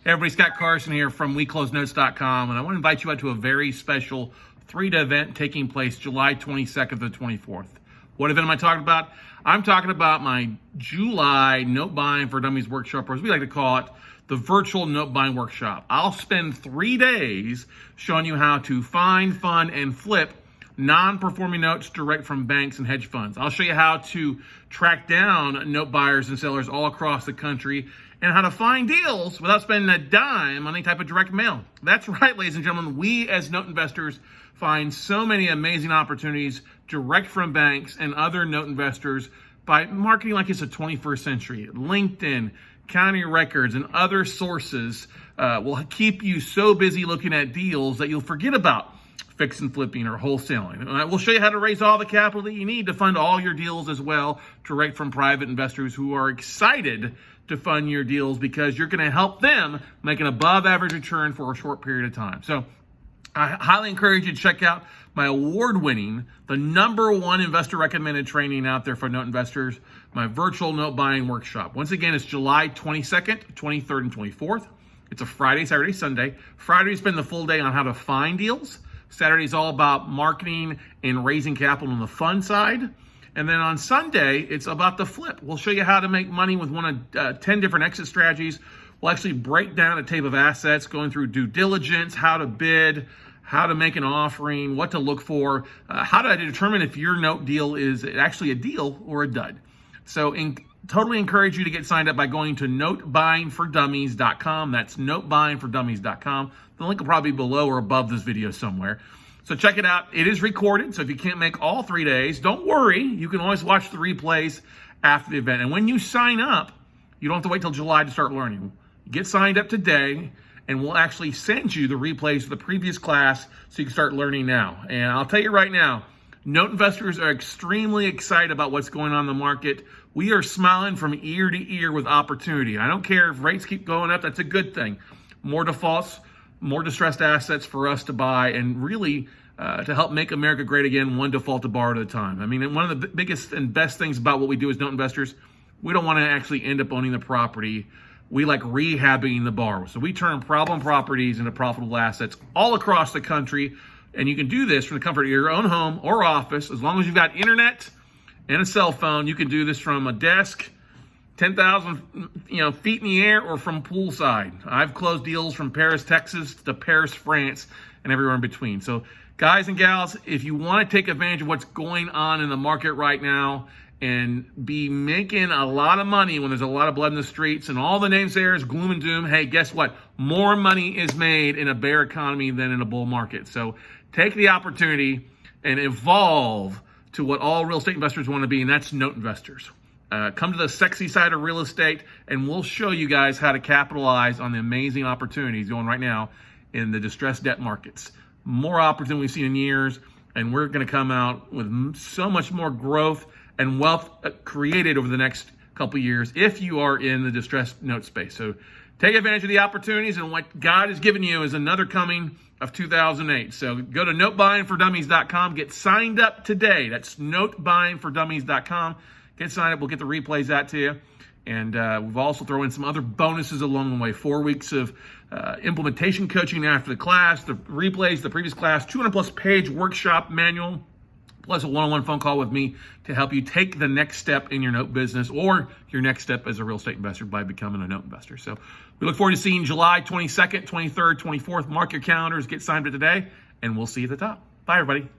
Hey everybody, Scott Carson here from WeCloseNotes.com, and I want to invite you out to a very special 3-day event taking place July 22nd to the 24th. What event am I talking about? I'm talking about my July Note Buying For Dummies workshop, or as we like to call it, the virtual note buying workshop. I'll spend 3 days showing you how to find, fund, and flip non-performing notes direct from banks and hedge funds. I'll show you how to track down note buyers and sellers all across the country and how to find deals without spending a dime on any type of direct mail. That's right, ladies and gentlemen. We as note investors find so many amazing opportunities direct from banks and other note investors by marketing like it's the 21st century. LinkedIn, county records, and other sources will keep you so busy looking at deals that you'll forget about fix and flipping or wholesaling. And I will show you how to raise all the capital that you need to fund all your deals as well, direct from private investors who are excited to fund your deals because you're going to help them make an above average return for a short period of time. So I highly encourage you to check out my award-winning, the #1 investor recommended training out there for note investors, my virtual note buying workshop. Once again, it's July 22nd, 23rd, and 24th. It's a Friday, Saturday, Sunday. Friday, we spend the full day on how to find deals. Saturday is all about marketing and raising capital on the fund side. And then on Sunday, it's about the flip. We'll show you how to make money with one of 10 different exit strategies. We'll actually break down a tape of assets, going through due diligence, how to bid, how to make an offering, what to look for, how to determine if your note deal is actually a deal or a dud. So totally encourage you to get signed up by going to notebuyingfordummies.com. That's notebuyingfordummies.com. The link will probably be below or above this video somewhere. So check it out. It is recorded, so if you can't make all 3 days, don't worry. You can always watch the replays after the event. And when you sign up, you don't have to wait till July to start learning. Get signed up today, and we'll actually send you the replays of the previous class so you can start learning now. And I'll tell you right now, note investors are extremely excited about what's going on in the market. We are smiling from ear to ear with opportunity. I don't care if rates keep going up, that's a good thing. More defaults, more distressed assets for us to buy, and really to help make America great again, one default to borrow at a time. I mean, one of the biggest and best things about what we do as note investors, we don't want to actually end up owning the property. We like rehabbing the borrower. So we turn problem properties into profitable assets all across the country. And you can do this from the comfort of your own home or office. As long as you've got internet and a cell phone, you can do this from a desk, 10,000 feet in the air, or from poolside. I've closed deals from Paris, Texas to Paris, France, and everywhere in between. So guys and gals, if you want to take advantage of what's going on in the market right now and be making a lot of money when there's a lot of blood in the streets and all the naysayers, gloom and doom, hey, guess what? More money is made in a bear economy than in a bull market. So take the opportunity and evolve to what all real estate investors want to be, and that's note investors. Come to the sexy side of real estate, and we'll show you guys how to capitalize on the amazing opportunities going right now in the distressed debt markets. More opportunity we've seen in years, and we're going to come out with so much more growth and wealth created over the next couple of years if you are in the distressed note space. So take advantage of the opportunities, and what God has given you is another coming of 2008. So go to notebuyingfordummies.com. Get signed up today. That's notebuyingfordummies.com. Get signed up. We'll get the replays out to you. And we've also thrown in some other bonuses along the way. 4 weeks of implementation coaching after the class, the replays, the previous class, 200-plus page workshop manual, plus a one-on-one phone call with me to help you take the next step in your note business or your next step as a real estate investor by becoming a note investor. So we look forward to seeing July 22nd, 23rd, 24th. Mark your calendars, get signed up today, and we'll see you at the top. Bye, everybody.